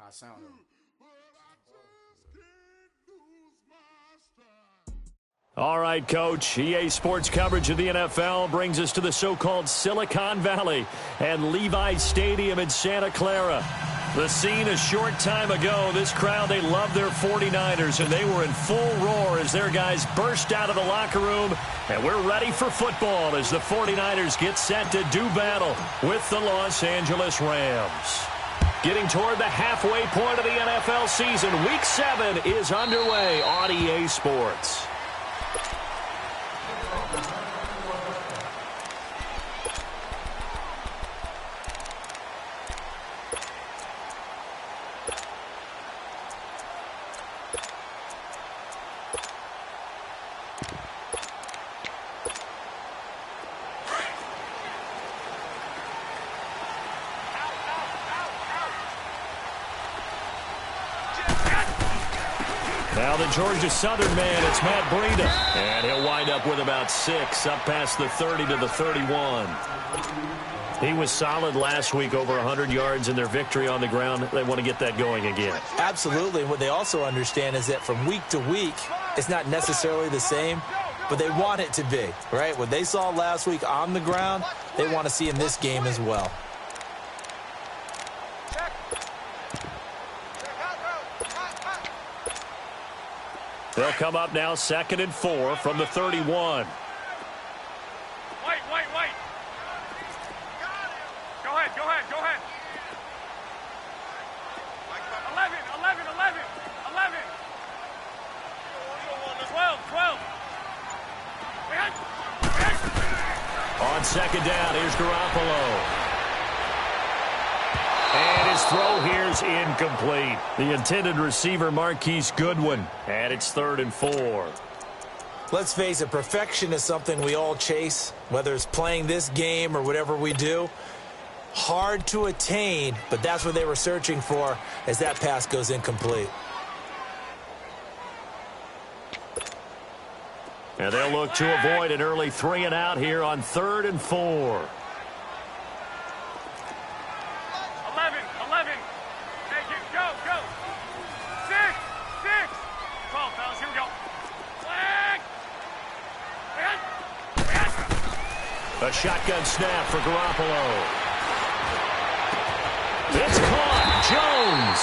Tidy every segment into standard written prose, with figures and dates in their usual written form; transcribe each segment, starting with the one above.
I sound him. All right, Coach. EA Sports coverage of the NFL brings us to the so-called Silicon Valley and Levi's Stadium in Santa Clara. The scene a short time ago, this crowd, they love their 49ers, and they were in full roar as their guys burst out of the locker room. And we're ready for football as the 49ers get set to do battle with the Los Angeles Rams. Getting toward the halfway point of the NFL season, Week 7 is underway on EA Sports. Now the Georgia Southern man, it's Matt Breida. And he'll wind up with about 6, up past the 30 to the 31. He was solid last week, over 100 yards in their victory on the ground. They want to get that going again. Absolutely. What they also understand is that from week to week, it's not necessarily the same, but they want it to be, right? What they saw last week on the ground, they want to see in this game as well. They'll come up now 2nd and 4 from the 31. Wait. Go ahead. 11. 12. On 2nd down, here's Garoppolo. And his throw here's incomplete. The intended receiver, Marquise Goodwin. And it's 3rd and 4. Let's face it, perfection is something we all chase, whether it's playing this game or whatever we do. Hard to attain, but that's what they were searching for as that pass goes incomplete. And they'll look to avoid an early 3 and out here on 3rd and 4. 11. Take it. Go. 6. 12, fellas. Here we go. Flag. A shotgun snap for Garoppolo. It's caught. Jones.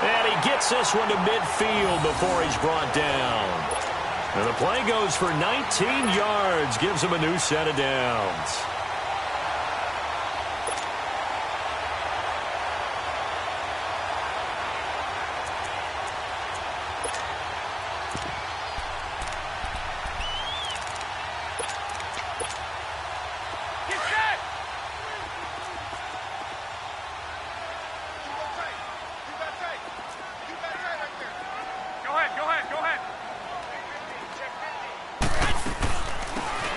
And he gets this one to midfield before he's brought down. And the play goes for 19 yards. Gives him a new set of downs.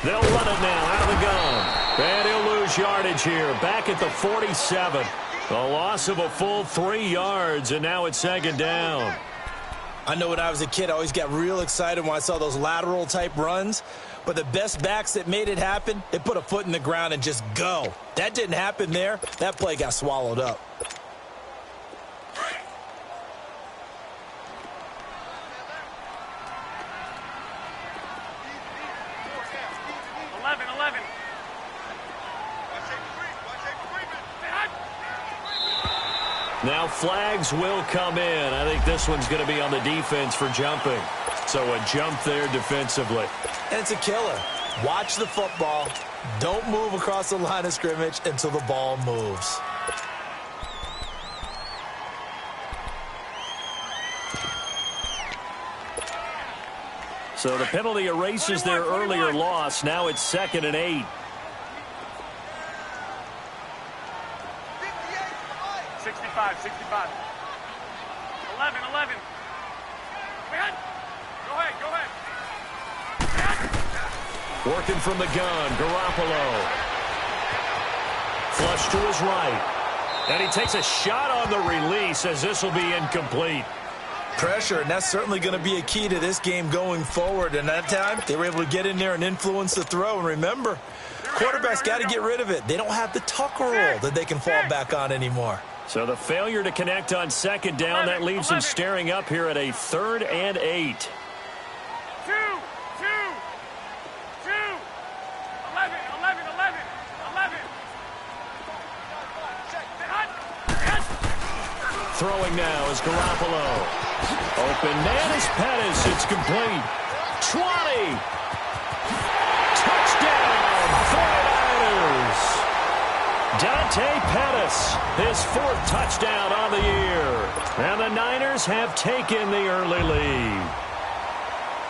They'll run it now out of the gun. And he'll lose yardage here. Back at the 47. A loss of a full 3 yards, and now it's 2nd down. I know when I was a kid, I always got real excited when I saw those lateral-type runs. But the best backs that made it happen, they put a foot in the ground and just go. That didn't happen there. That play got swallowed up. 11. Now flags will come in. I think this one's going to be on the defense for jumping. So a jump there defensively. And it's a killer. Watch the football. Don't move across the line of scrimmage until the ball moves. So the penalty erases their earlier loss. Now it's 2nd and 8. 65. 11. Go ahead. Working from the gun, Garoppolo. Flush to his right. And he takes a shot on the release as this will be incomplete. Pressure, and that's certainly going to be a key to this game going forward. And that time, they were able to get in there and influence the throw. And remember, quarterbacks got to get rid of it. They don't have the tuck roll that they can fall back on anymore. So the failure to connect on second down, that leaves him staring up here at a 3rd and 8. 2, 2, 2. 11, 11, 11, 11. Throwing now is Garoppolo. Open man is Pettis. It's complete. 20. Touchdown, 49ers. Dante Pettis, his 4th touchdown on the year. And the Niners have taken the early lead.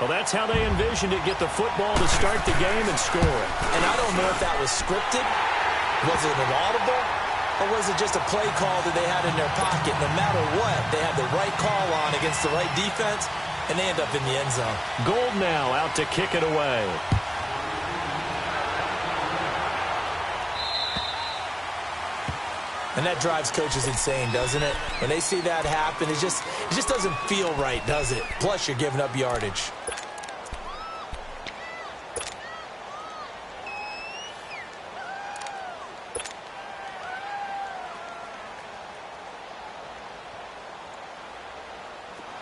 Well, that's how they envisioned it, get the football to start the game and score it. And I don't know if that was scripted. Was it an audible? Or was it just a play call that they had in their pocket? No matter what, they had the right call on against the right defense, and they end up in the end zone. Gold now out to kick it away. And that drives coaches insane, doesn't it? When they see that happen, it just doesn't feel right, does it? Plus, you're giving up yardage.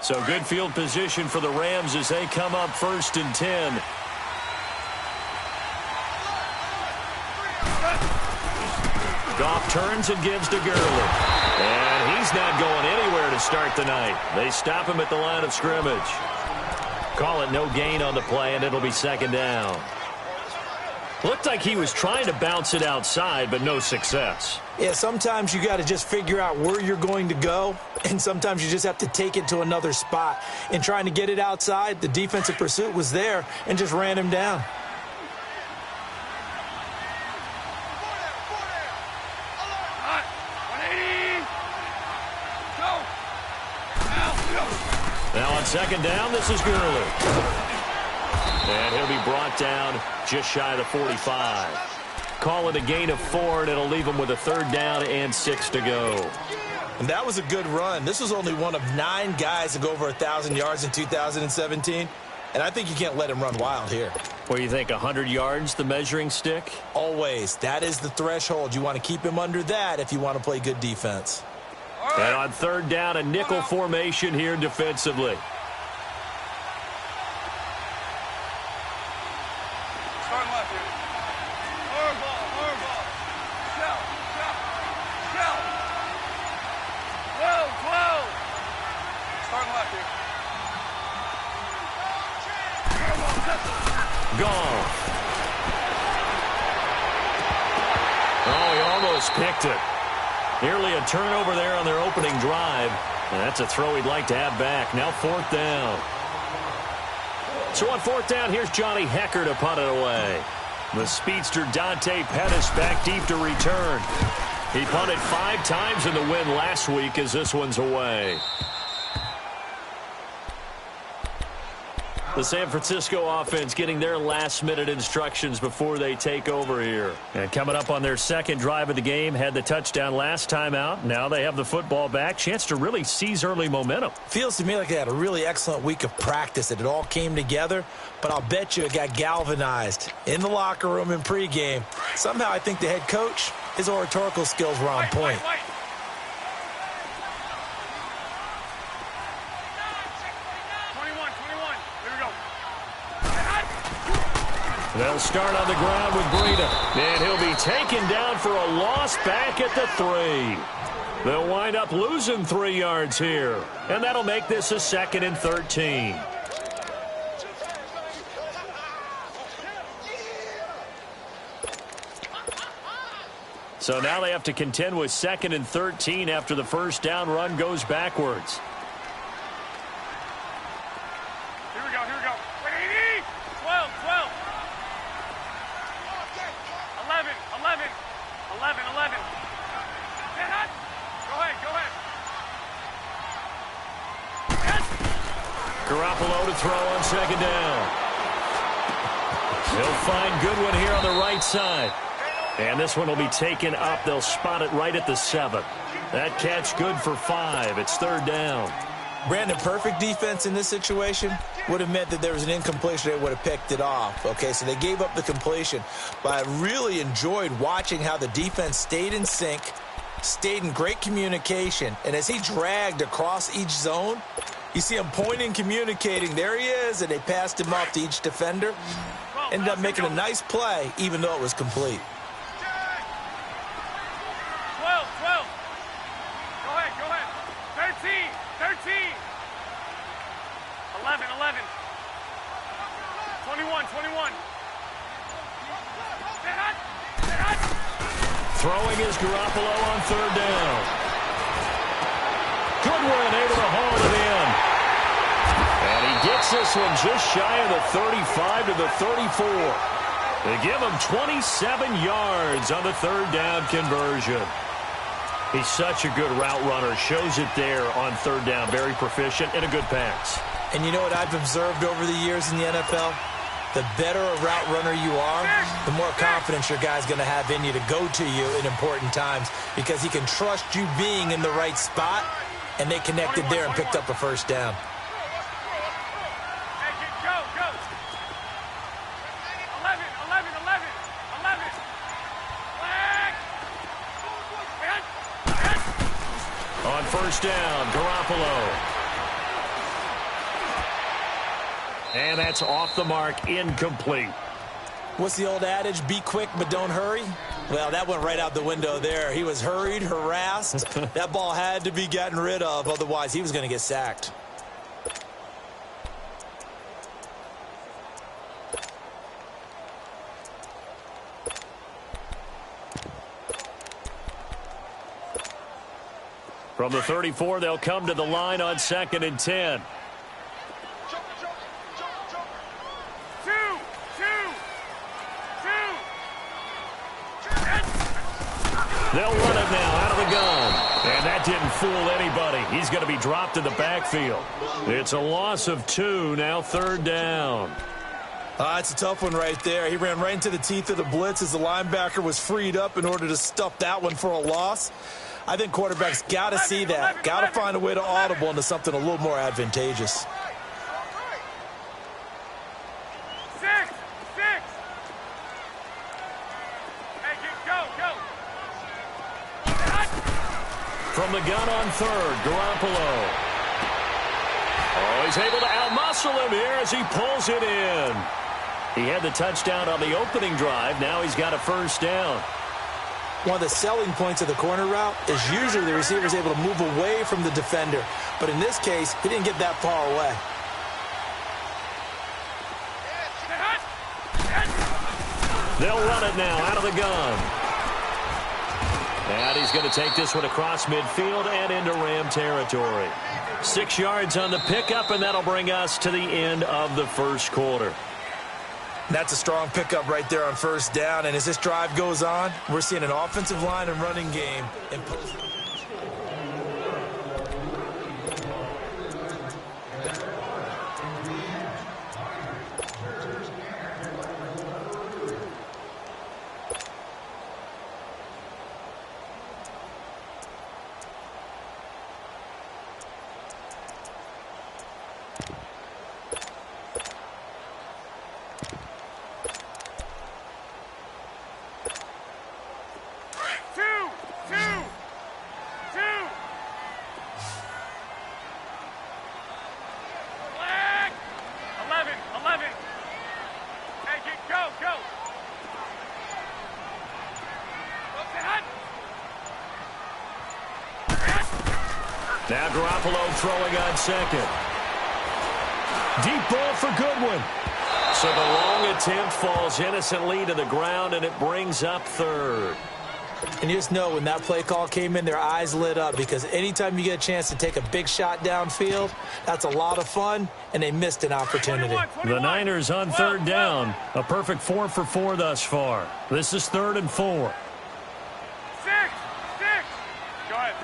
So good field position for the Rams as they come up 1st and 10. Goff turns and gives to Gurley. And he's not going anywhere to start the night. They stop him at the line of scrimmage. Call it no gain on the play, and it'll be 2nd down. Looked like he was trying to bounce it outside, but no success. Yeah, sometimes you got to just figure out where you're going to go, and sometimes you just have to take it to another spot. In trying to get it outside, the defensive pursuit was there and just ran him down. Now on 2nd down, this is Gurley. And he'll be brought down just shy of the 45. Call it a gain of 4, and it'll leave him with a 3rd down and 6 to go. And that was a good run. This was only one of 9 guys to go over 1,000 yards in 2017. And I think you can't let him run wild here. What do you think, 100 yards, the measuring stick? Always. That is the threshold. You want to keep him under that if you want to play good defense. And on 3rd down, a nickel formation here defensively. Starting left here. Hardball. Shell. 12. Starting left here. Gone. Oh, he almost picked it. Nearly a turnover there on their opening drive. And that's a throw he'd like to have back. Now 4th down. So on 4th down, here's Johnny Hecker to punt it away. The speedster Dante Pettis back deep to return. He punted 5 times in the win last week as this one's away. The San Francisco offense getting their last-minute instructions before they take over here. And coming up on their 2nd drive of the game, had the touchdown last time out. Now they have the football back. Chance to really seize early momentum. Feels to me like they had a really excellent week of practice, that it all came together. But I'll bet you it got galvanized in the locker room in pregame. Somehow I think the head coach, his oratorical skills were on point. Wait. They'll start on the ground with Breida. And he'll be taken down for a loss back at the 3. They'll wind up losing 3 yards here. And that'll make this a 2nd and 13. So now they have to contend with 2nd and 13 after the 1st down run goes backwards. Here we go. 11. Go ahead. Garoppolo to throw on 2nd down. He'll find Goodwin here on the right side. And this one will be taken up. They'll spot it right at the 7. That catch good for 5. It's 3rd down. Brandon, perfect defense in this situation would have meant that there was an incompletion. They would have picked it off. Okay, so they gave up the completion. But I really enjoyed watching how the defense stayed in sync stayed in great communication, and as he dragged across each zone, you see him pointing, communicating. There he is, and they passed him off to each defender. Ended up making a nice play, even though it was complete. 12, 12. Go ahead. 13, 13. 11, 11. 21, 21. Throwing is Garoppolo on third down. Goodwin able to haul it in. And he gets this one just shy of the 35 to the 34. They give him 27 yards on the third down conversion. He's such a good route runner. Shows it there on third down. Very proficient and a good pass. And you know what I've observed over the years in the NFL? The better a route runner you are, the more confidence your guy's going to have in you to go to you in important times because he can trust you being in the right spot, and they connected there and picked up a first down. Go. 11, 11, 11, 11. Flag. On first down, Garoppolo. And that's off the mark, incomplete. What's the old adage? Be quick, but don't hurry? Well, that went right out the window there. He was hurried, harassed. That ball had to be gotten rid of, otherwise he was going to get sacked. From the 34, they'll come to the line on 2nd and 10. They'll run it now out of the gun. And that didn't fool anybody. He's going to be dropped in the backfield. It's a loss of 2, now third down. It's a tough one right there. He ran right into the teeth of the blitz as the linebacker was freed up in order to stuff that one for a loss. I think quarterbacks got to see that. Got to find a way to audible into something a little more advantageous. From the gun on third, Garoppolo. Oh, he's able to outmuscle him here as he pulls it in. He had the touchdown on the opening drive. Now he's got a first down. One of the selling points of the corner route is usually the receiver is able to move away from the defender. But in this case, he didn't get that far away. They'll run it now out of the gun. And he's going to take this one across midfield and into Ram territory. 6 yards on the pickup, and that'll bring us to the end of the first quarter. That's a strong pickup right there on first down. And as this drive goes on, we're seeing an offensive line and running game impose. Now Garoppolo throwing on second. Deep ball for Goodwin. So the long attempt falls innocently to the ground, and it brings up third. And you just know when that play call came in, their eyes lit up because anytime you get a chance to take a big shot downfield, that's a lot of fun, and they missed an opportunity. 21. The Niners on third down. A perfect 4 for 4 thus far. This is 3rd and 4. 6. Go ahead.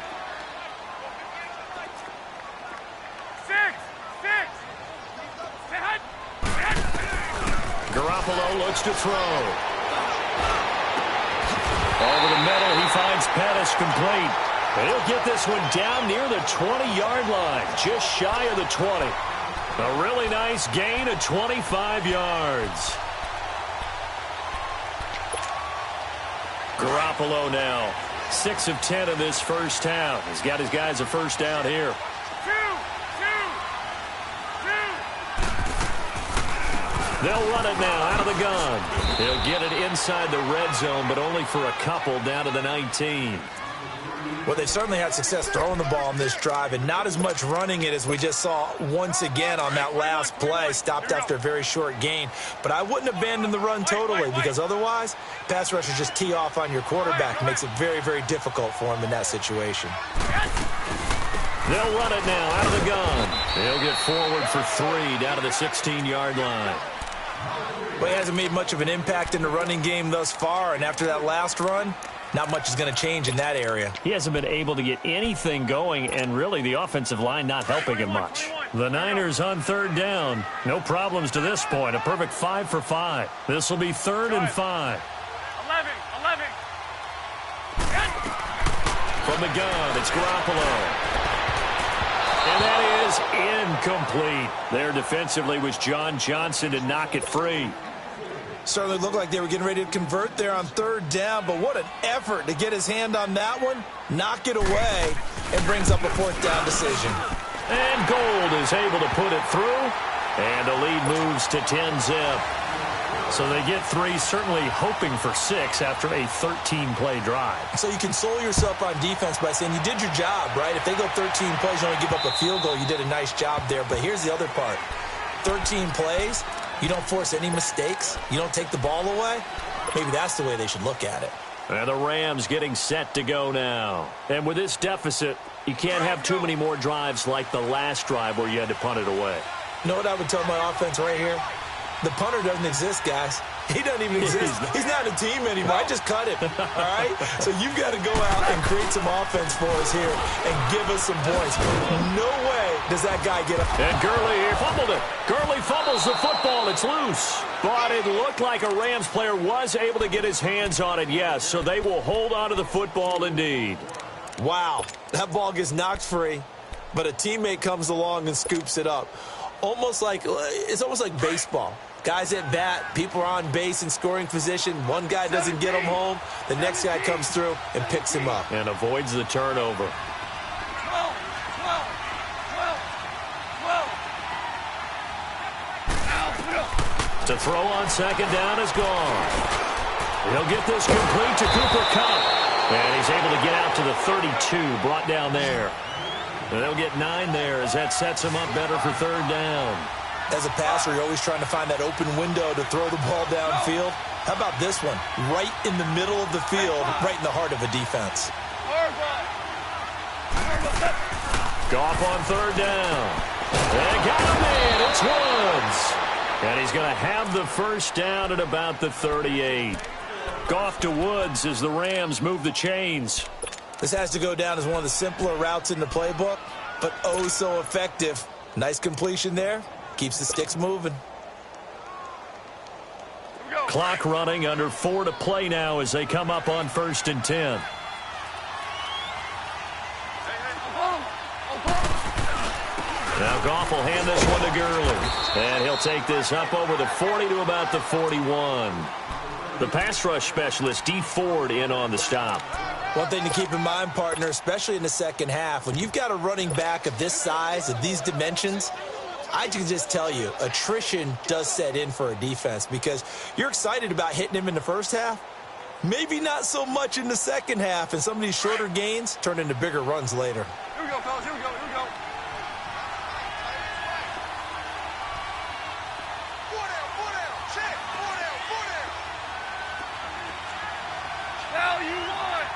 6. Garoppolo looks to throw. Over the middle, he finds Pettis complete. And he'll get this one down near the 20-yard line, just shy of the 20. A really nice gain of 25 yards. Garoppolo now 6 of 10 in this first half. He's got his guys a first down here. They'll run it now out of the gun. He'll get it inside the red zone, but only for a couple down to the 19. Well, they've certainly had success throwing the ball on this drive, and not as much running it as we just saw once again on that last play. Stopped after a very short gain. But I wouldn't abandon the run totally, because otherwise, pass rushers just tee off on your quarterback. Makes it very, very difficult for him in that situation. They'll run it now out of the gun. They'll get forward for 3 down to the 16-yard line. Well, he hasn't made much of an impact in the running game thus far, and after that last run, not much is going to change in that area. He hasn't been able to get anything going, and really the offensive line not helping him much. The Niners on 3rd down. No problems to this point. A perfect 5 for 5. This will be 3rd and 5. 11. From the gun, it's Garoppolo. And that is incomplete. There defensively was John Johnson to knock it free. Certainly looked like they were getting ready to convert there on 3rd down, but what an effort to get his hand on that one, knock it away, and brings up a 4th down decision. And Gold is able to put it through, and the lead moves to 10-zip. So they get 3, certainly hoping for 6 after a 13-play drive. So you console yourself on defense by saying you did your job, right? If they go 13 plays, you only give up a field goal, you did a nice job there. But here's the other part. 13 plays, you don't force any mistakes, you don't take the ball away. Maybe that's the way they should look at it. And the Rams getting set to go now. And with this deficit, you can't have too many more drives like the last drive where you had to punt it away. You know what I would tell my offense right here? The punter doesn't exist, guys. He doesn't even exist. He's not a team anymore. I just cut him, all right? So you've got to go out and create some offense for us here and give us some points. No way does that guy get up. And Gurley fumbled it. Gurley fumbles the football. It's loose. But it looked like a Rams player was able to get his hands on it, yes. So they will hold on to the football indeed. Wow. That ball gets knocked free, but a teammate comes along and scoops it up. It's almost like baseball. Guys at bat, people are on base in scoring position. One guy doesn't get him home. The next guy comes through and picks him up. And avoids the turnover. 12. To throw on 2nd down is gone. He'll get this complete to Cooper Kupp. And he's able to get out to the 32, brought down there. And they'll get 9 there as that sets him up better for 3rd down. As a passer, you're always trying to find that open window to throw the ball downfield. How about this one? Right in the middle of the field, right in the heart of a defense. Goff on 3rd down. And got him in. It's Woods. And he's going to have the first down at about the 38. Goff to Woods as the Rams move the chains. This has to go down as one of the simpler routes in the playbook, but oh so effective. Nice completion there. Keeps the sticks moving. Clock running, under 4 to play now as they come up on 1st and 10. Now Goff will hand this one to Gurley. And he'll take this up over the 40 to about the 41. The pass rush specialist, D. Ford, in on the stop. One thing to keep in mind, partner, especially in the second half, when you've got a running back of this size, of these dimensions, I can just tell you, attrition does set in for a defense because you're excited about hitting him in the first half. Maybe not so much in the second half, and some of these shorter gains turn into bigger runs later. Here we go, fellas. Here we go. Four down. Check. Four down. Now you want.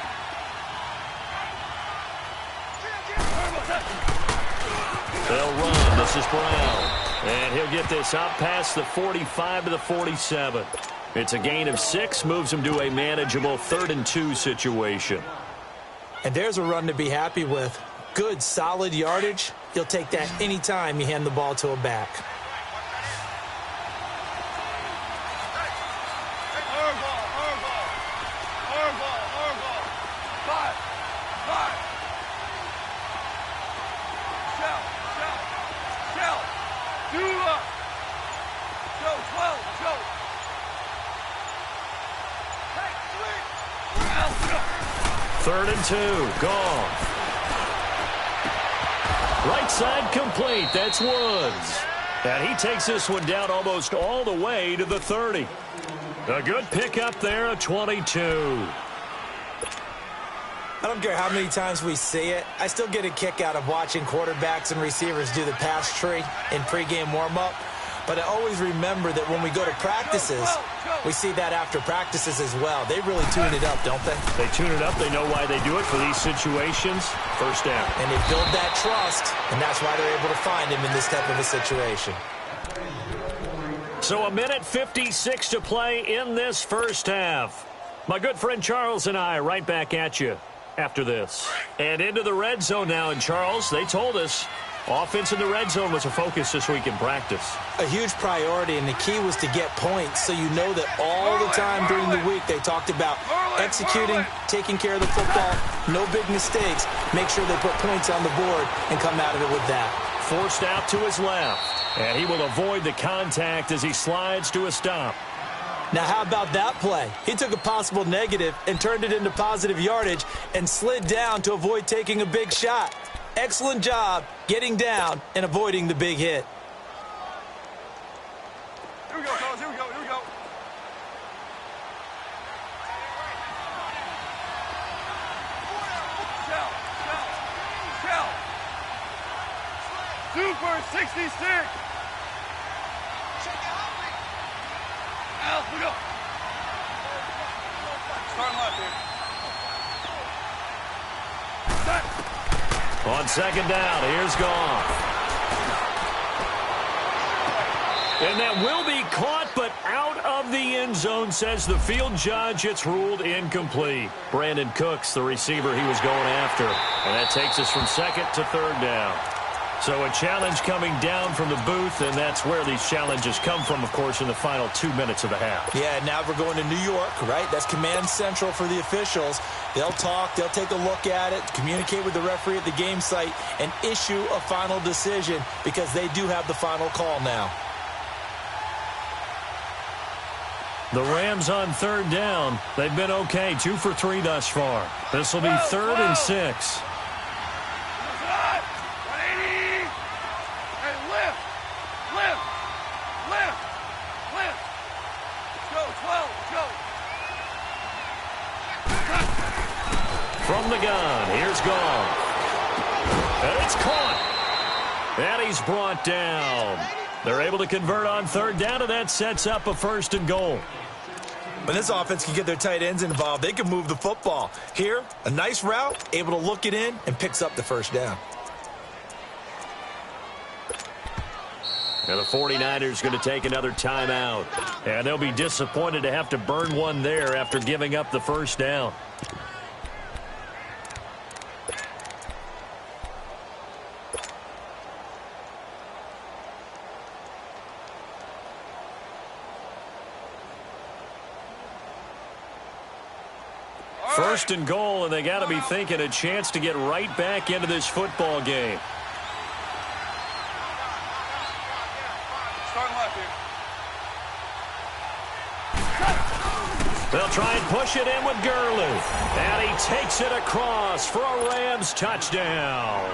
They'll run. This is Brown. And he'll get this up past the 45 to the 47. It's a gain of 6, moves him to a manageable 3rd and 2 situation. And there's a run to be happy with. Good, solid yardage. You'll take that anytime you hand the ball to a back. 3rd and 2. Goff. Right side complete. That's Woods. And he takes this one down almost all the way to the 30. A good pickup there of 22. I don't care how many times we see it. I still get a kick out of watching quarterbacks and receivers do the pass tree in pregame warm-up. But I always remember that when we go to practices, we see that after practices as well. They really tune it up, don't they? They tune it up. They know why they do it for these situations. First down. And they build that trust, and that's why they're able to find him in this type of a situation. So 1:56 to play in this first half. My good friend Charles and I right back at you after this. And into the red zone now. And Charles, they told us offense in the red zone was a focus this week in practice. A huge priority, and the key was to get points. So you know that all the time during the week they talked about executing, taking care of the football, no big mistakes. Make sure they put points on the board and come out of it with that. Forced out to his left, and he will avoid the contact as he slides to a stop. Now, how about that play? He took a possible negative and turned it into positive yardage and slid down to avoid taking a big shot. Excellent job getting down and avoiding the big hit. Here we go, fellas. Here we go. Here we go. Shell. Super 66. Al, we go. Starting left here. Set. On second down, here's Goff. And that will be caught, but out of the end zone, says the field judge. It's ruled incomplete. Brandon Cooks, the receiver he was going after. And that takes us from second to third down. So a challenge coming down from the booth, and that's where these challenges come from, of course, in the final 2 minutes of the half. Yeah, now we're going to New York, right? That's command central for the officials. They'll talk, they'll take a look at it, communicate with the referee at the game site, and issue a final decision because they do have the final call now. The Rams on third down. They've been okay, 2 for 3 thus far. This will be 3rd and 6. From the gun, here's Goff. And it's caught. And he's brought down. They're able to convert on third down, and that sets up a 1st and goal. When this offense can get their tight ends involved, they can move the football. Here, a nice route, able to look it in, and picks up the 1st down. And the 49ers going to take another timeout. And they'll be disappointed to have to burn one there after giving up the 1st down. First and goal, and they got to be thinking a chance to get right back into this football game. Starting left here. They'll try and push it in with Gurley. And he takes it across for a Rams touchdown.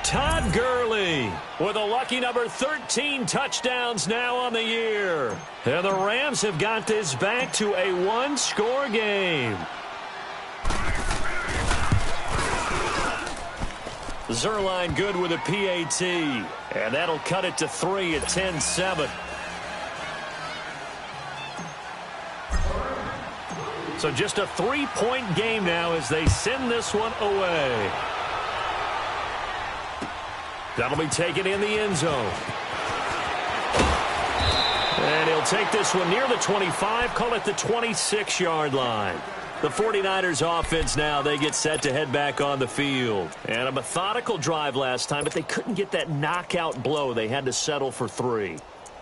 Todd Gurley with a lucky number 13 touchdowns now on the year. And the Rams have got this back to a one-score game. Zerline good with a PAT. And that'll cut it to 3 at 10-7. So just a 3-point game now as they send this one away. That'll be taken in the end zone. And he'll take this one near the 25, call it the 26-yard line. The 49ers offense now, they get set to head back on the field. And a methodical drive last time, but they couldn't get that knockout blow. They had to settle for 3.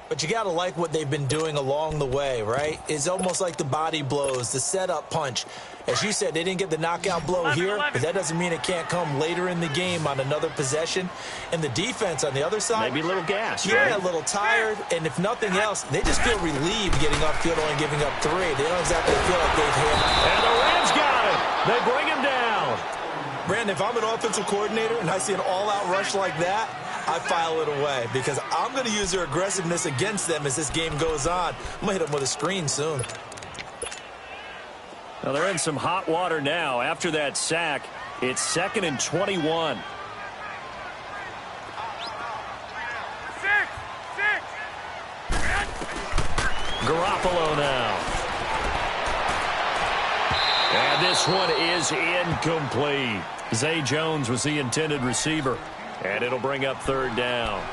But you got to like what they've been doing along the way, right? It's almost like the body blows, the setup punch. As you said, they didn't get the knockout blow here, but that doesn't mean it can't come later in the game on another possession. And the defense on the other side, maybe a little gas, yeah, right? a little tired. And if nothing else, they just feel relieved getting upfield and giving up 3. They don't exactly feel like they've hit. And the Rams got it. They bring him down. Brandon, if I'm an offensive coordinator and I see an all-out rush like that, I file it away because I'm going to use their aggressiveness against them as this game goes on. I'm going to hit them with a screen soon. Well, they're in some hot water now. After that sack, it's 2nd and 21. Garoppolo now. And this one is incomplete. Zay Jones was the intended receiver. And it'll bring up 3rd down.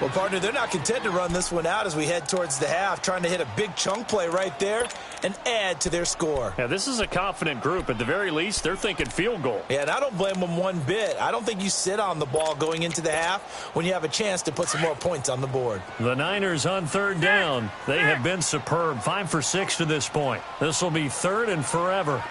Well, partner, they're not content to run this one out as we head towards the half, trying to hit a big chunk play right there and add to their score. Yeah, this is a confident group. At the very least, they're thinking field goal. Yeah, and I don't blame them one bit. I don't think you sit on the ball going into the half when you have a chance to put some more points on the board. The Niners on 3rd down. They have been superb. 5 for 6 to this point. This will be 3rd and forever.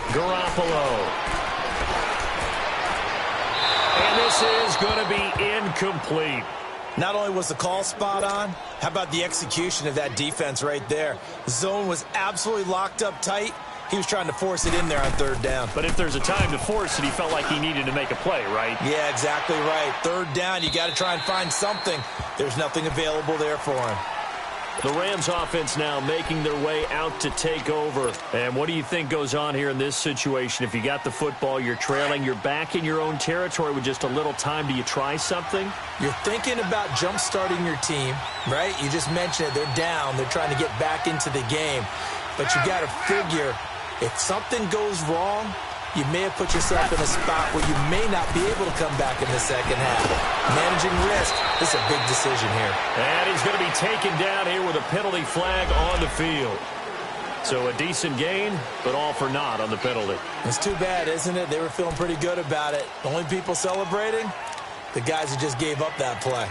Garoppolo. And this is going to be incomplete. Not only was the call spot on, how about the execution of that defense right there? The zone was absolutely locked up tight. He was trying to force it in there on 3rd down. But if there's a time to force it, he felt like he needed to make a play, right? Yeah, exactly right. 3rd down, you got to try and find something. There's nothing available there for him. The Rams offense now making their way out to take over. And what do you think goes on here in this situation? If you got the football, you're trailing, you're back in your own territory with just a little time. Do you try something? You're thinking about jump-starting your team, right? You just mentioned it. They're down. They're trying to get back into the game. But you got to figure if something goes wrong, you may have put yourself in a spot where you may not be able to come back in the second half. Managing risk, this is a big decision here. And he's going to be taken down here with a penalty flag on the field. So a decent gain, but all for naught on the penalty. It's too bad, isn't it? They were feeling pretty good about it. The only people celebrating, the guys who just gave up that play.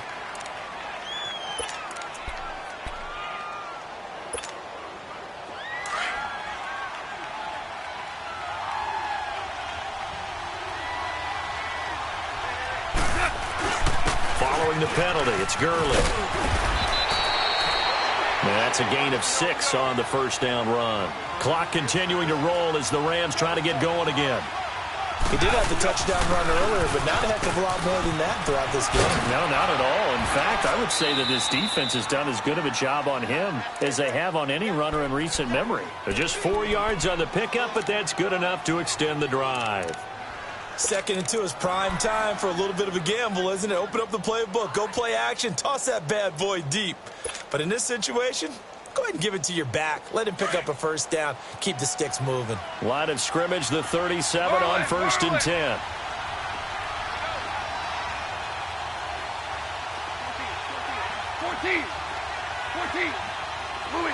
Following the penalty, it's Gurley. That's a gain of 6 on the 1st down run. Clock continuing to roll as the Rams try to get going again. He did have the touchdown run earlier, but not a heck of a lot more than that throughout this game. No, not at all. In fact, I would say that this defense has done as good of a job on him as they have on any runner in recent memory. They're just 4 yards on the pickup, but that's good enough to extend the drive. 2nd and 2 is prime time for a little bit of a gamble, isn't it? Open up the playbook, go play action, toss that bad boy deep. But in this situation, go ahead and give it to your back. Let him pick up a 1st down. Keep the sticks moving. Line of scrimmage, the 37 on 1st and 10. 14. Louis.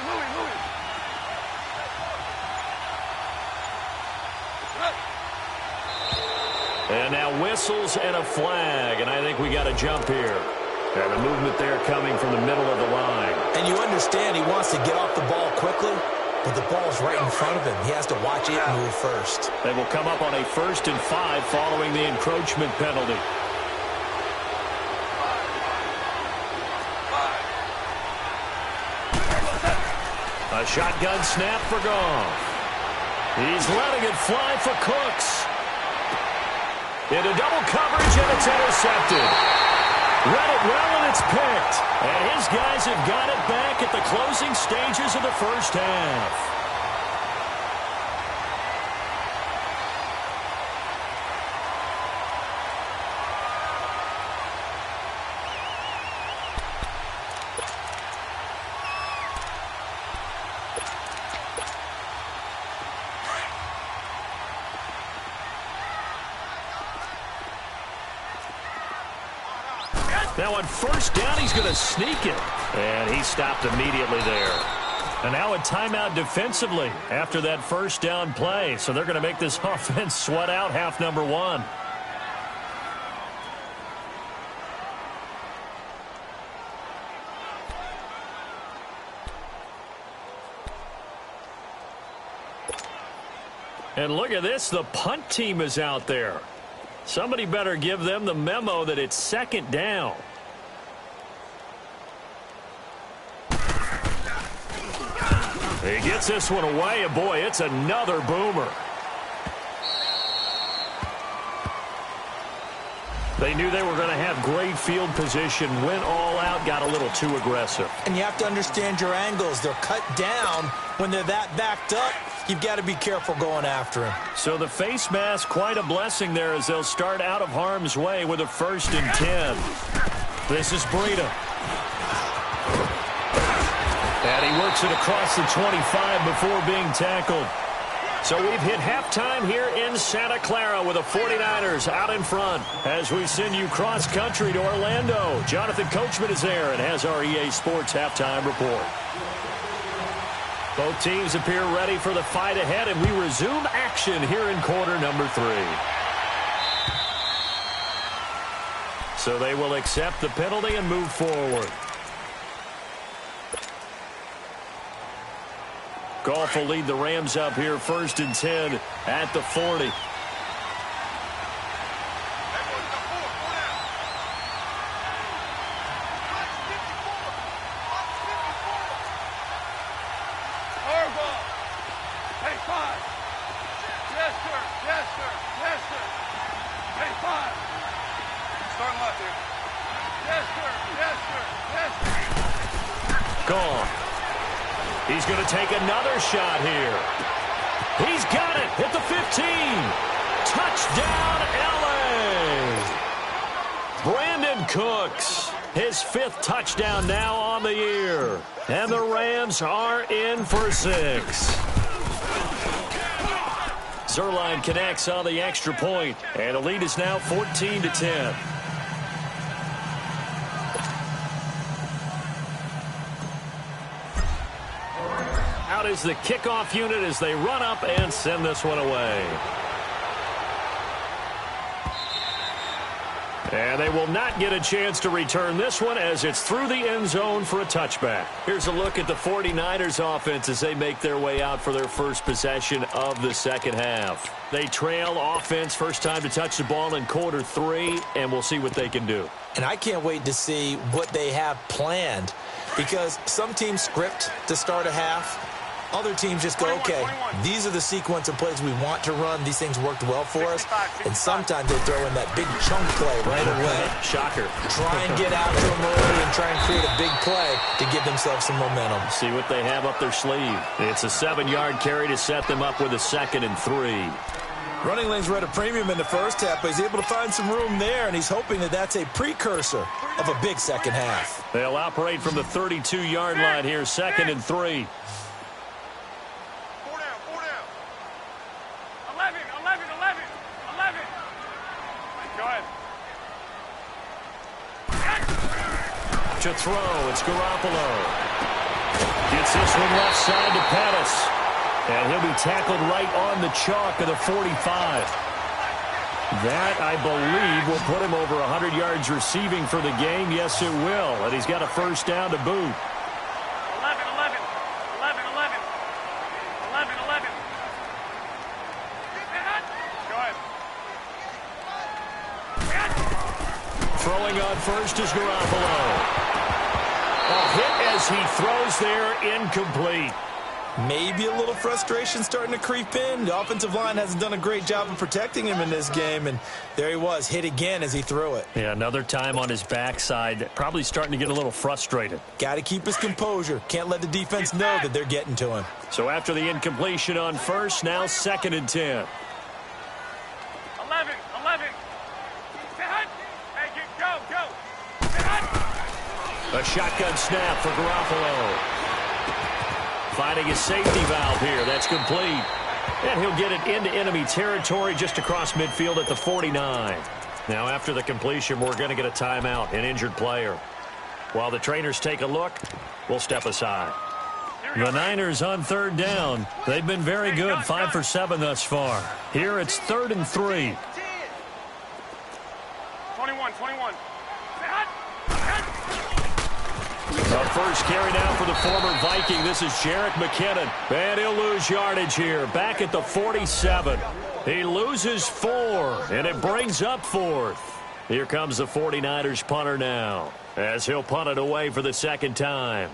And now whistles and a flag, and I think we got a jump here. And the movement there coming from the middle of the line. And you understand he wants to get off the ball quickly, but the ball's right in front of him. He has to watch it move first. They will come up on a 1st and 5 following the encroachment penalty. A shotgun snap for Goff. He's letting it fly for Cooks. Into double coverage, and it's intercepted. Read it well, and it's picked. And his guys have got it back at the closing stages of the 1st half. Now on 1st down, he's going to sneak it. And he stopped immediately there. And now a timeout defensively after that 1st down play. So they're going to make this offense sweat out half number 1. And look at this. The punt team is out there. Somebody better give them the memo that it's second down. He gets this one away, and boy, it's another boomer. They knew they were going to have great field position, went all out, got a little too aggressive. And you have to understand your angles. They're cut down when they're that backed up. You've got to be careful going after him. So the face mask, quite a blessing there as they'll start out of harm's way with a 1st and 10. This is Breida. And he works it across the 25 before being tackled. So we've hit halftime here in Santa Clara with the 49ers out in front as we send you cross-country to Orlando. Jonathan Coachman is there and has our EA Sports halftime report. Both teams appear ready for the fight ahead, and we resume action here in quarter number 3. So they will accept the penalty and move forward. Goff will lead the Rams up here 1st and 10 at the 40. Goff. He's going to take another shot here. He's got it at the 15. Touchdown, L.A. Brandon Cooks, his 5th touchdown now on the year. And the Rams are in for 6. Zerline connects on the extra point, and the lead is now 14-10. Is the kickoff unit as they run up and send this one away. And they will not get a chance to return this one as it's through the end zone for a touchback. Here's a look at the 49ers offense as they make their way out for their first possession of the second half. They trail offense, first time to touch the ball in quarter 3, and we'll see what they can do. And I can't wait to see what they have planned, because some teams script to start a half. Other teams just go, okay, these are the sequence of plays we want to run. These things worked well for us. And sometimes they throw in that big chunk play right away. Shocker. Try and get out to them early and try and create a big play to give themselves some momentum. See what they have up their sleeve. It's a 7-yard carry to set them up with a 2nd and 3. Running lanes were at a premium in the first half, but he's able to find some room there, and he's hoping that that's a precursor of a big second half. They'll operate from the 32-yard line here, 2nd and 3. To throw, it's Garoppolo. Gets this one left side to Pettis. And he'll be tackled right on the chalk of the 45. That, I believe, will put him over 100 yards receiving for the game. Yes, it will. And he's got a 1st down to boot. 11, 11. 11, 11. 11, 11. Go ahead. Throwing on first is Garoppolo. A hit as he throws there, incomplete. Maybe a little frustration starting to creep in. The offensive line hasn't done a great job of protecting him in this game, and there he was, hit again as he threw it. Yeah, another time on his backside, probably starting to get a little frustrated. Got to keep his composure. Can't let the defense know that they're getting to him. So after the incompletion on first, now 2nd and 10. 11, 11. Hey, go. A shotgun snap for Garoppolo. Finding his safety valve here. That's complete. And he'll get it into enemy territory just across midfield at the 49. Now, after the completion, we're going to get a timeout, an injured player. While the trainers take a look, we'll step aside. The Niners on 3rd down. They've been very good, 5 for 7 thus far. Here it's 3rd and 3. 21. A first carry now for the former Viking. This is Jerick McKinnon. And he'll lose yardage here. Back at the 47. He loses 4, and it brings up 4th. Here comes the 49ers punter now, as he'll punt it away for the second time.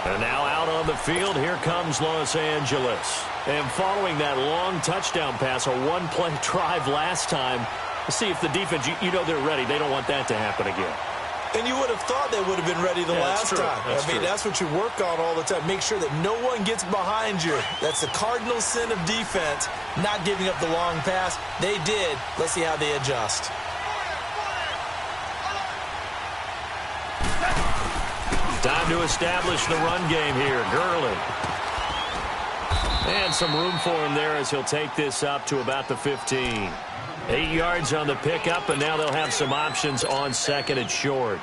And now out on the field, here comes Los Angeles. And following that long touchdown pass, a one-play drive last time, see if the defense, you know they're ready. They don't want that to happen again. And you would have thought they would have been ready the last time. That's what you work on all the time. Make sure that no one gets behind you. That's the cardinal sin of defense, not giving up the long pass. They did. Let's see how they adjust. Time to establish the run game here. Gurley. And some room for him there as he'll take this up to about the 15. 8 yards on the pickup, and now they'll have some options on second and short.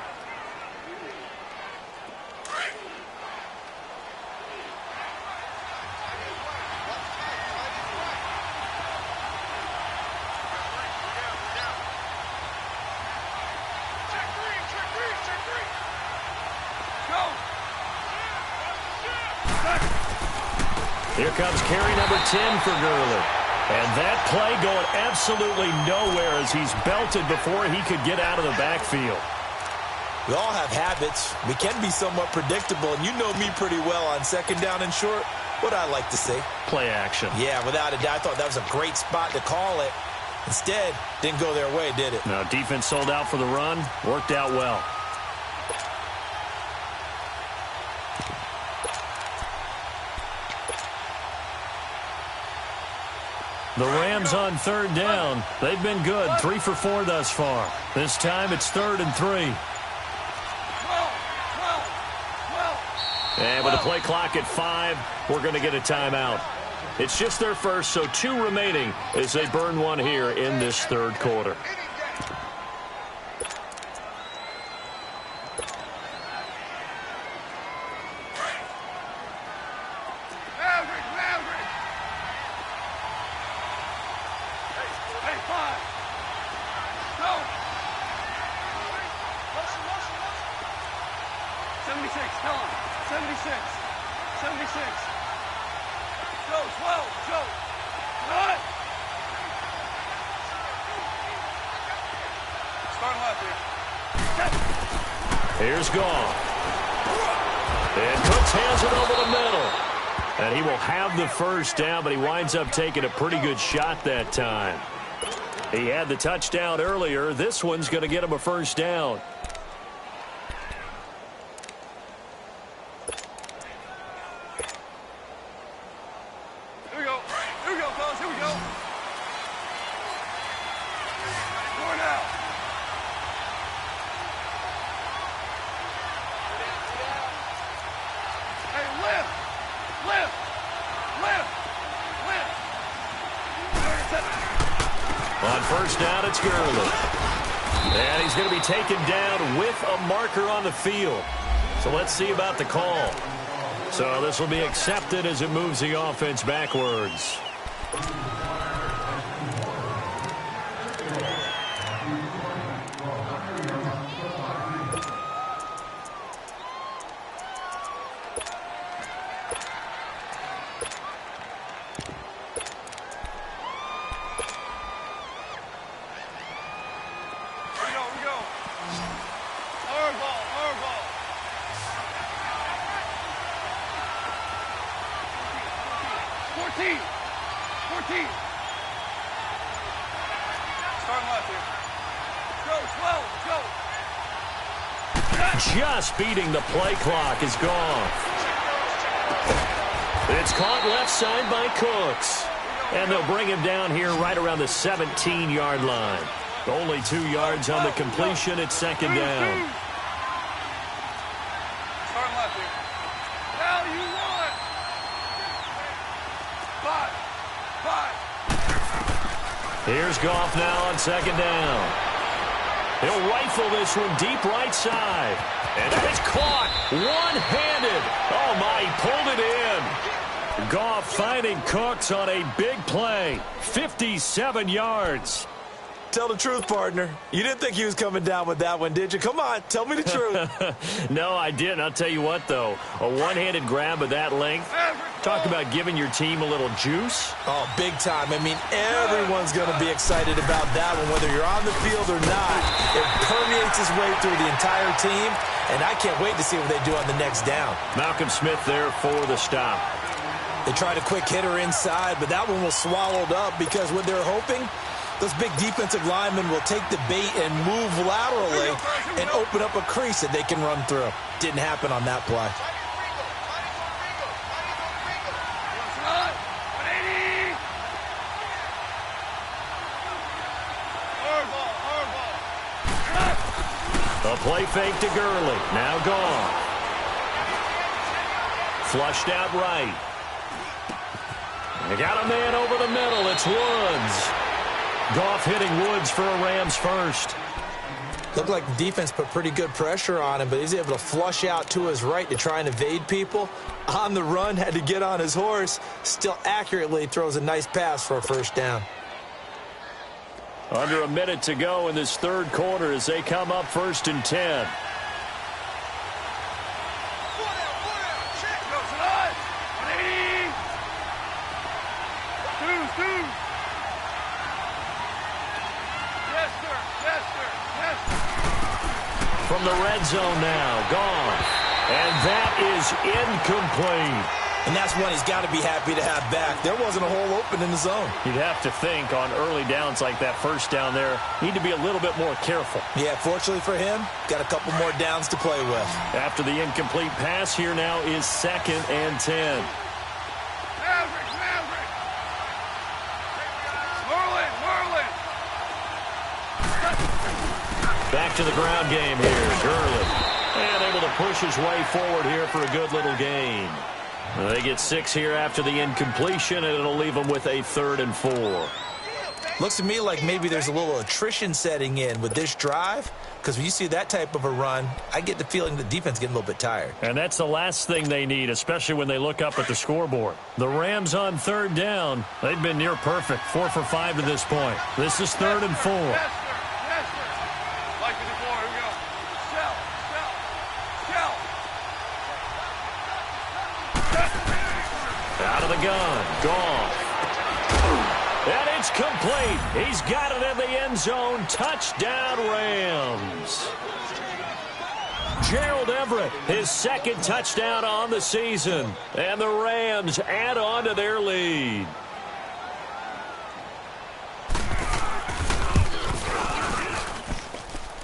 Here comes carry number 10 for Gurley. And that play going absolutely nowhere as he's belted before he could get out of the backfield. We all have habits. We can be somewhat predictable, and you know me pretty well on second down and short. What I like to see. Play action. Yeah, without a doubt. I thought that was a great spot to call it. Instead, didn't go their way, did it? No, defense sold out for the run. Worked out well. The Rams on third down. They've been good. 3 for 4 thus far. This time it's 3rd and 3. And with the play clock at 5, we're going to get a timeout. It's just their first, so 2 remaining as they burn one here in this third quarter. Here's Goff. And Cooks hands it over the middle. And he will have the first down, but he winds up taking a pretty good shot that time. He had the touchdown earlier. This one's going to get him a first down. Here we go. Here we go, fellas. Here we go. Going out. Hey, lift. Lift. Lift. Lift. On first down, it's Gurley. And he's going to be taken down with a marker on the field. So let's see about the call. So this will be accepted as it moves the offense backwards. Just beating the play clock is gone. It's caught left side by Cooks. And they'll bring him down here right around the 17-yard line. Only 2 yards on the completion at second down. Start left here. Now you want. 5. Here's Goff now on second down. He'll rifle this one deep right side. And that is caught one-handed. Oh, my, he pulled it in. Goff finding Cooks on a big play. 57 yards. Tell the truth, partner. You didn't think he was coming down with that one, did you? Come on, tell me the truth. No, I didn't. I'll tell you what, though. A one-handed grab of that length. Talk about giving your team a little juice. Oh, big time. I mean, everyone's going to be excited about that one, whether you're on the field or not. It permeates its way through the entire team, and I can't wait to see what they do on the next down. Malcolm Smith there for the stop. They tried a quick hitter inside, but that one was swallowed up because what they're hoping, those big defensive linemen will take the bait and move laterally and open up a crease that they can run through. Didn't happen on that play. A play fake to Gurley. Now gone. Flushed out right. They got a man over the middle. It's Woods. Goff hitting Woods for a Rams first. Looked like the defense put pretty good pressure on him, but he's able to flush out to his right to try and evade people. On the run, had to get on his horse. Still accurately throws a nice pass for a first down. Under a minute to go in this third quarter as they come up 1st and 10. From the red zone now, gone. And that is incomplete. And that's one he's got to be happy to have back. There wasn't a hole open in the zone. You'd have to think on early downs like that first down there, need to be a little bit more careful. Yeah, fortunately for him, got a couple more downs to play with. After the incomplete pass, here now is 2nd and 10. Back to the ground game here, Gurley. And able to push his way forward here for a good little gain. They get 6 here after the incompletion, and it'll leave them with a 3rd and 4. Looks to me like maybe there's a little attrition setting in with this drive, because when you see that type of a run, I get the feeling the defense getting a little bit tired. And that's the last thing they need, especially when they look up at the scoreboard. The Rams on 3rd down. They've been near perfect, 4 for 5 to this point. This is 3rd and 4. Out of the gun, gone. And it's complete. He's got it in the end zone. Touchdown, Rams. Gerald Everett, his 2nd touchdown on the season. And the Rams add on to their lead.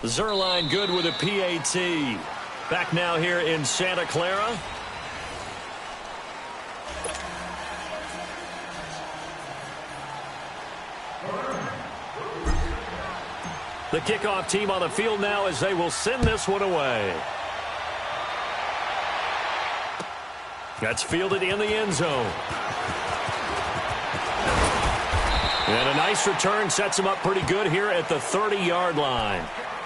Zerline good with a PAT. Back now here in Santa Clara. The kickoff team on the field now as they will send this one away. That's fielded in the end zone. And a nice return sets him up pretty good here at the 30-yard line.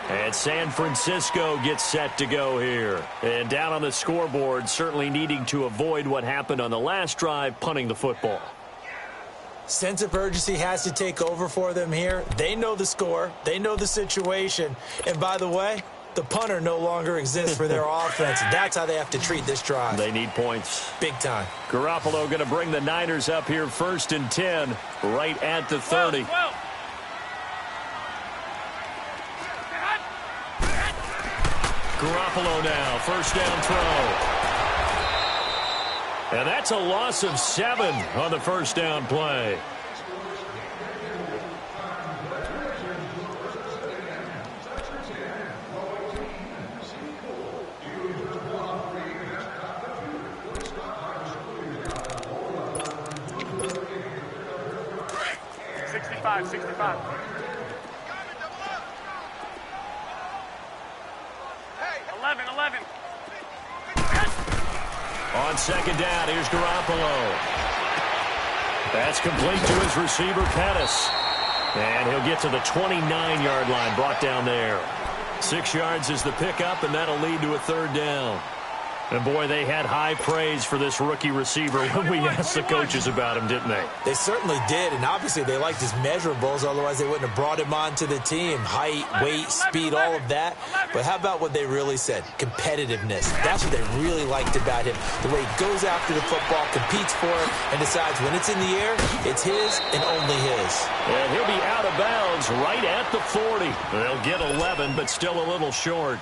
And San Francisco gets set to go here. And down on the scoreboard, certainly needing to avoid what happened on the last drive, punting the football. Sense of urgency has to take over for them here. They know the score. They know the situation. And by the way, the punter no longer exists for their offense. That's how they have to treat this drive. They need points. Big time. Garoppolo going to bring the Niners up here 1st and 10, right at the 30. Garoppolo now, 1st down throw. And that's a loss of 7 on the 1st down play. Sixty-five. Hey, 11. On 2nd down, here's Garoppolo. That's complete to his receiver, Pettis. And he'll get to the 29-yard line, brought down there. 6 yards is the pickup, and that'll lead to a third down. And, boy, they had high praise for this rookie receiver when we asked the coaches about him, didn't they? They certainly did, and obviously they liked his measurables. Otherwise, they wouldn't have brought him onto the team. Height, weight, speed, all of that. But how about what they really said? Competitiveness. That's what they really liked about him. The way he goes after the football, competes for it, and decides when it's in the air, it's his and only his. And he'll be out of bounds right at the 40. They'll get 11, but still a little short.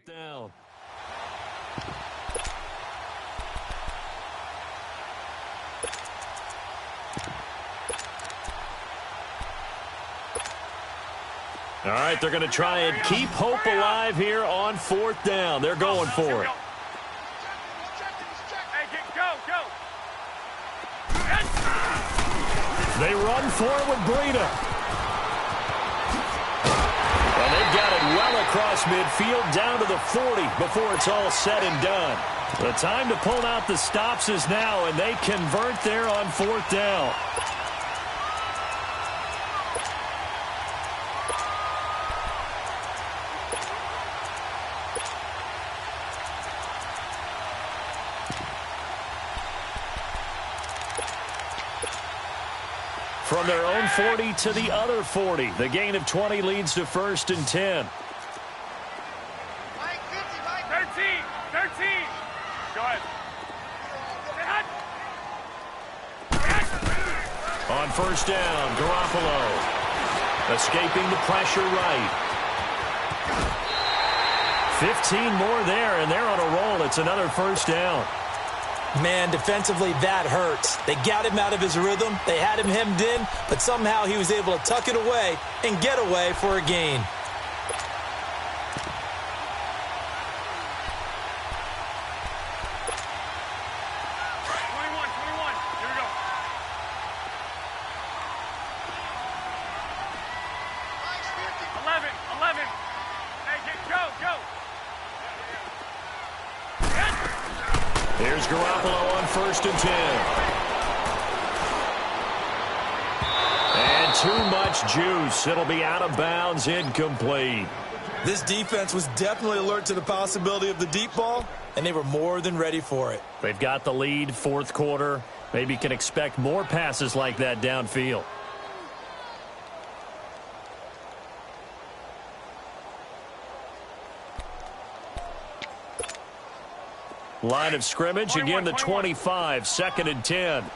Down. All right, they're going to try and keep hope alive here on 4th down. They're going for it. They run for it with Breida. And they've got it well across midfield down to the 40 before it's all said and done. The time to pull out the stops is now, and they convert there on 4th down. From their own 40 to the other 40. The gain of 20 leads to 1st and 10. 13. Go ahead. On 1st down, Garoppolo. Escaping the pressure right. 15 more there, and they're on a roll. It's another 1st down. Man, defensively, that hurts. They got him out of his rhythm. They had him hemmed in, but somehow he was able to tuck it away and get away for a gain. Here's Garoppolo on 1st and 10. And too much juice. It'll be out of bounds, incomplete. This defense was definitely alert to the possibility of the deep ball, and they were more than ready for it. They've got the lead, 4th quarter. Maybe can expect more passes like that downfield. Line of scrimmage, again the 25, 2nd and 10. 11.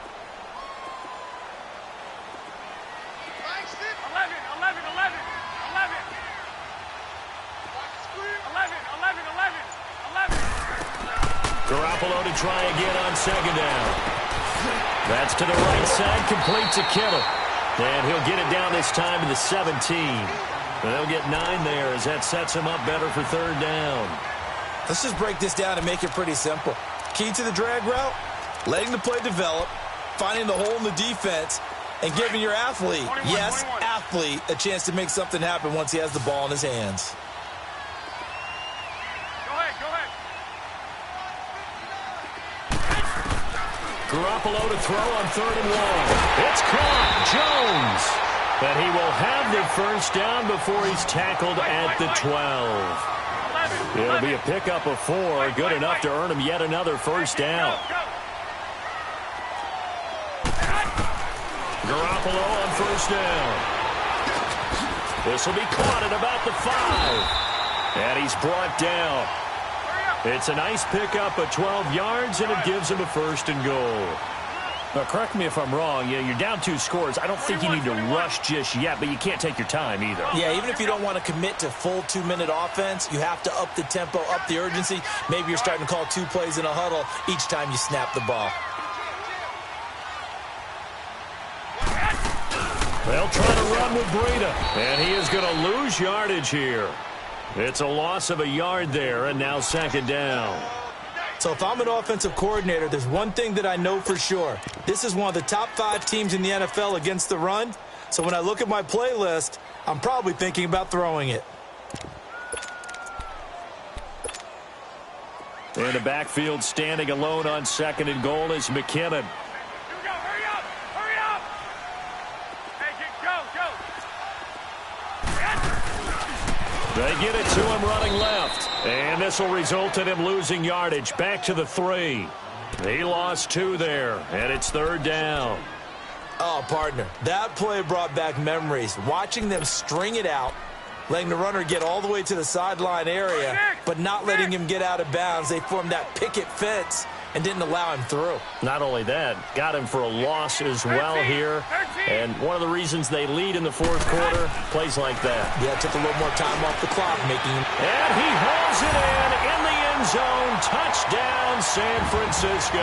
Garoppolo to try again on 2nd down. That's to the right side, complete to Kittle. And he'll get it down this time to the 17. And they'll get 9 there as that sets him up better for 3rd down. Let's just break this down and make it pretty simple. Key to the drag route, letting the play develop, finding the hole in the defense, and giving your athlete, yes, athlete, a chance to make something happen once he has the ball in his hands. Go ahead. Garoppolo to throw on 3rd and 1. It's caught. Jones. But he will have the 1st down before he's tackled at the 12. It'll be a pickup of 4, good enough to earn him yet another 1st down. Garoppolo on 1st down. This will be caught at about the 5. And he's brought down. It's a nice pickup of 12 yards, and it gives him a 1st and goal. Now, correct me if I'm wrong. You're down 2 scores. I don't think you need to rush just yet, but you can't take your time either. Yeah, even if you don't want to commit to full 2-minute offense, you have to up the tempo, up the urgency. Maybe you're starting to call 2 plays in a huddle each time you snap the ball. They'll try to run with Breida, and he is going to lose yardage here. It's a loss of a yard there, and now 2nd down. So if I'm an offensive coordinator, there's one thing that I know for sure. This is one of the top 5 teams in the NFL against the run. So when I look at my playlist, I'm probably thinking about throwing it. In the backfield, standing alone on 2nd and goal is McKinnon. Here we go. Hurry up. Hurry up. Hey, go. They get it to him running left. And this will result in him losing yardage. Back to the 3. He lost 2 there, and it's 3rd down. Oh, partner, that play brought back memories. Watching them string it out, letting the runner get all the way to the sideline area, but not letting him get out of bounds. They formed that picket fence and didn't allow him through. Not only that, got him for a loss as well here. And one of the reasons they lead in the 4th quarter, plays like that. Yeah, took a little more time off the clock, making him. And he hauls it in the end zone. Touchdown, San Francisco.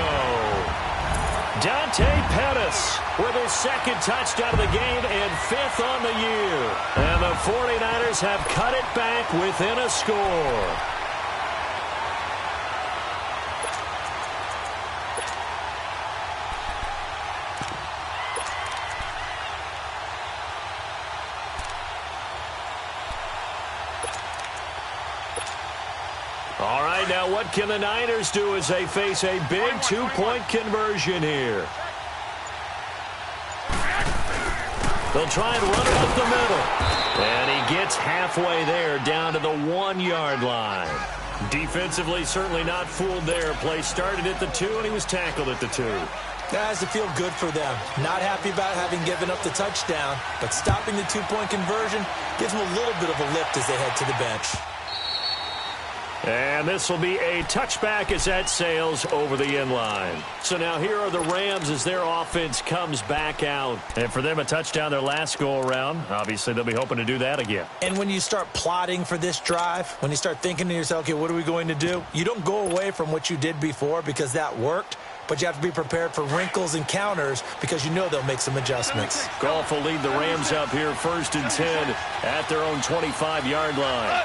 Dante Pettis with his 2nd touchdown of the game and 5th on the year. And the 49ers have cut it back within a score. All right, now what can the Niners do as they face a big 2-point conversion here? They'll try and run it up the middle. And he gets halfway there, down to the 1-yard line. Defensively, certainly not fooled there. Play started at the 2, and he was tackled at the 2. That has to feel good for them. Not happy about having given up the touchdown, but stopping the 2-point conversion gives them a little bit of a lift as they head to the bench. And this will be a touchback as that sails over the end line. So now here are the Rams as their offense comes back out. And for them, a touchdown their last go-around. Obviously, they'll be hoping to do that again. And when you start plotting for this drive, when you start thinking to yourself, okay, what are we going to do? You don't go away from what you did before because that worked, but you have to be prepared for wrinkles and counters because you know they'll make some adjustments. Goff will lead the Rams up here 1st and 10 at their own 25-yard line.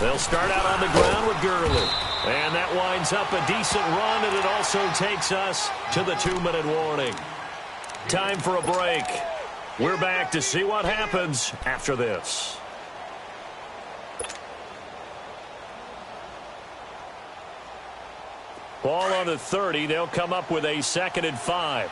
They'll start out on the ground with Gurley. And that winds up a decent run, and it also takes us to the 2-minute warning. Time for a break. We're back to see what happens after this. Ball on the 30. They'll come up with a 2nd and 5.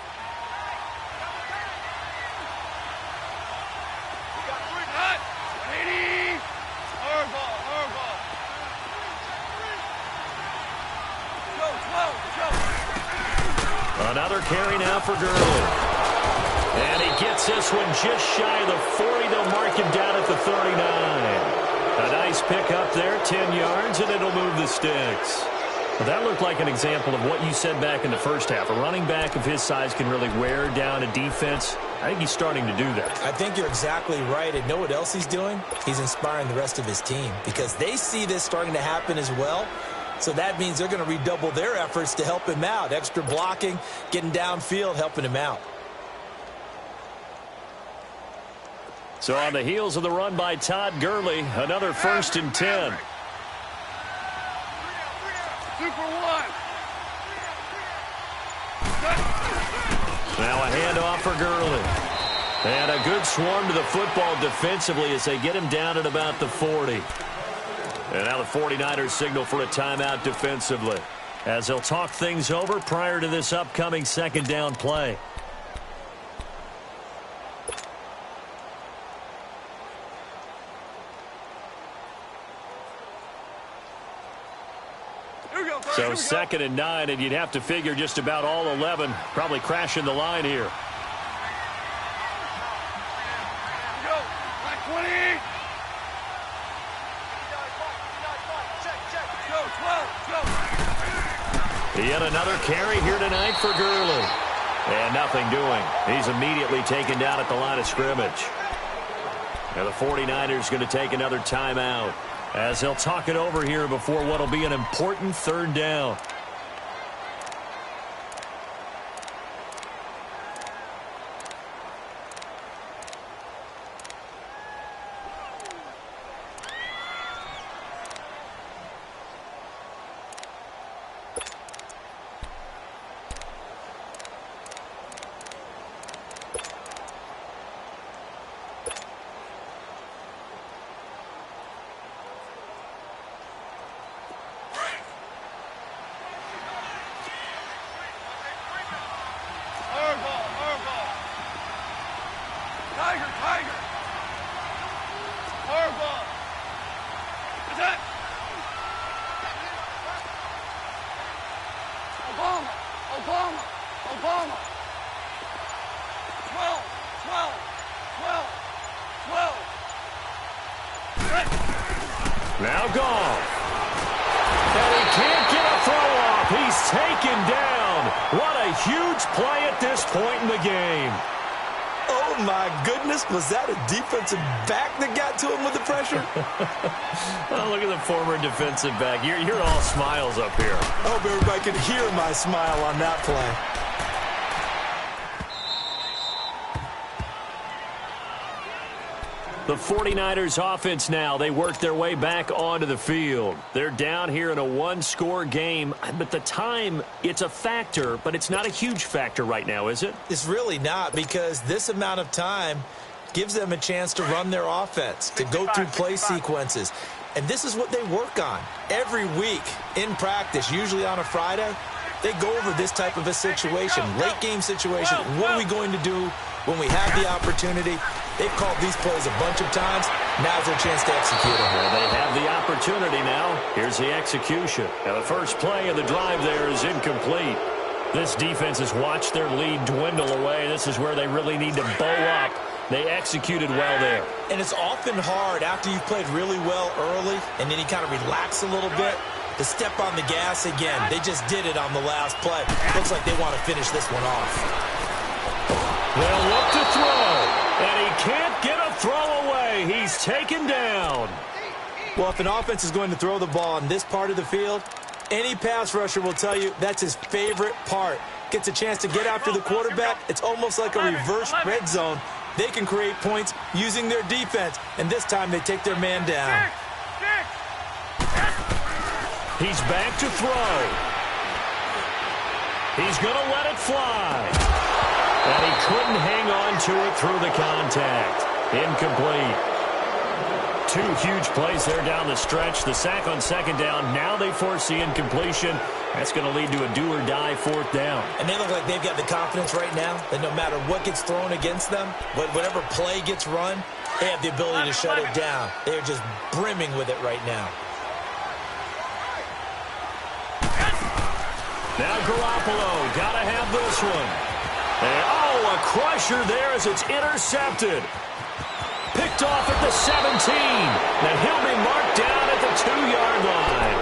Another carry now for Gurley. And he gets this one just shy of the 40. They'll mark him down at the 39. A nice pick up there, 10 yards, and it'll move the sticks. Well, that looked like an example of what you said back in the first half. A running back of his size can really wear down a defense. I think he's starting to do that. I think you're exactly right. And know what else he's doing? He's inspiring the rest of his team because they see this starting to happen as well. So that means they're going to redouble their efforts to help him out. Extra blocking, getting downfield, helping him out. So on the heels of the run by Todd Gurley, another 1st and 10. Super 1. Now a handoff for Gurley. And a good swarm to the football defensively as they get him down at about the 40. And now the 49ers signal for a timeout defensively as they'll talk things over prior to this upcoming 2nd down play. So 2nd and 9, and you'd have to figure just about all 11 probably crashing the line here. Go. 20. Yet another carry here tonight for Gurley. And nothing doing. He's immediately taken down at the line of scrimmage. Now the 49ers going to take another timeout as they'll talk it over here before what will be an important 3rd down. Tiger, Tiger. Horrible. Attack. Obama, Obama, Obama. 12, 12, 12, 12. Now gone. And he can't get a throw off. He's taken down. What a huge play at this point in the game. Oh, my goodness. Was that a defensive back that got to him with the pressure? Oh, look at the former defensive back. You're all smiles up here. I hope everybody could hear my smile on that play. The 49ers offense now, they work their way back onto the field. They're down here in a one-score game, but the time, it's a factor, but it's not a huge factor right now, is it? It's really not, because this amount of time gives them a chance to run their offense, to go through play sequences. And this is what they work on every week in practice, usually on a Friday. They go over this type of a situation, late-game situation. What are we going to do when we have the opportunity? They've called these plays a bunch of times. Now's their chance to execute them. Well, they have the opportunity now. Here's the execution. Now, the first play of the drive there is incomplete. This defense has watched their lead dwindle away. This is where they really need to bow up. They executed well there. And it's often hard after you've played really well early and then you kind of relax a little bit to step on the gas again. They just did it on the last play. Looks like they want to finish this one off. They'll look to throw. And he can't get a throw away. He's taken down. Well, if an offense is going to throw the ball in this part of the field, any pass rusher will tell you that's his favorite part. Gets a chance to get after the quarterback. It's almost like a reverse red zone. They can create points using their defense, and this time they take their man down. He's back to throw. He's going to let it fly. And he couldn't hang on to it through the contact. Incomplete. Two huge plays there down the stretch. The sack on second down. Now they force the incompletion. That's going to lead to a do-or-die fourth down. And they look like they've got the confidence right now that no matter what gets thrown against them, whatever play gets run, they have the ability to shut it down. They're just brimming with it right now. Now Garoppolo, got to have this one. And, a crusher there as it's intercepted. Picked off at the 17. Now he'll be marked down at the 2-yard line.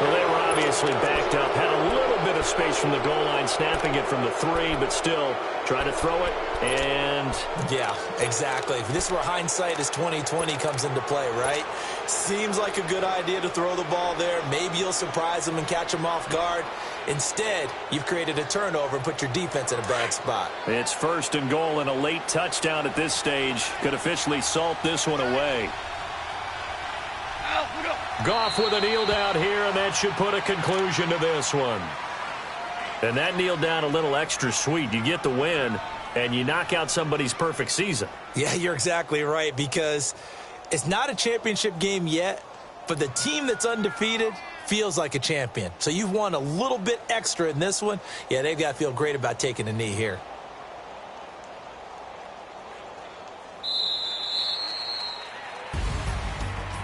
Well, they were obviously backed up. Had a little bit of space from the goal line, snapping it from the 3, but still try to throw it. And yeah, exactly. This is where hindsight is 20/20 comes into play, right? Seems like a good idea to throw the ball there. Maybe you'll surprise them and catch them off guard. Instead, you've created a turnover and put your defense in a bad spot. It's 1st and goal, and a late touchdown at this stage could officially salt this one away. Goff with a kneel down here, and that should put a conclusion to this one. And that kneel down a little extra sweet. You get the win, and you knock out somebody's perfect season. Yeah, you're exactly right, because it's not a championship game yet, but the team that's undefeated feels like a champion. So you've won a little bit extra in this one. Yeah, they've got to feel great about taking a knee here.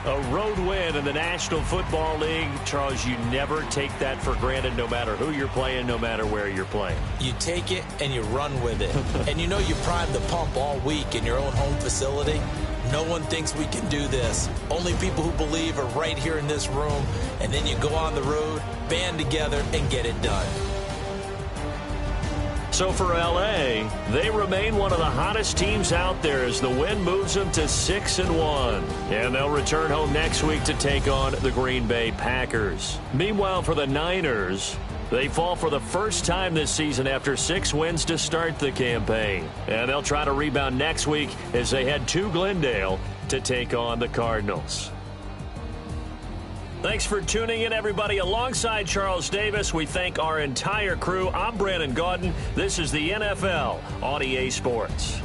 A road win in the National Football League. Charles, you never take that for granted no matter who you're playing, no matter where you're playing. You take it and you run with it. And you know you primed the pump all week in your own home facility. No one thinks we can do this. Only people who believe are right here in this room. And then you go on the road, band together, and get it done. So for L.A., they remain one of the hottest teams out there as the win moves them to 6-1. And they'll return home next week to take on the Green Bay Packers. Meanwhile, for the Niners, they fall for the first time this season after 6 wins to start the campaign. And they'll try to rebound next week as they head to Glendale to take on the Cardinals. Thanks for tuning in, everybody. Alongside Charles Davis, we thank our entire crew. I'm Brandon Gaudin. This is the NFL on EA Sports.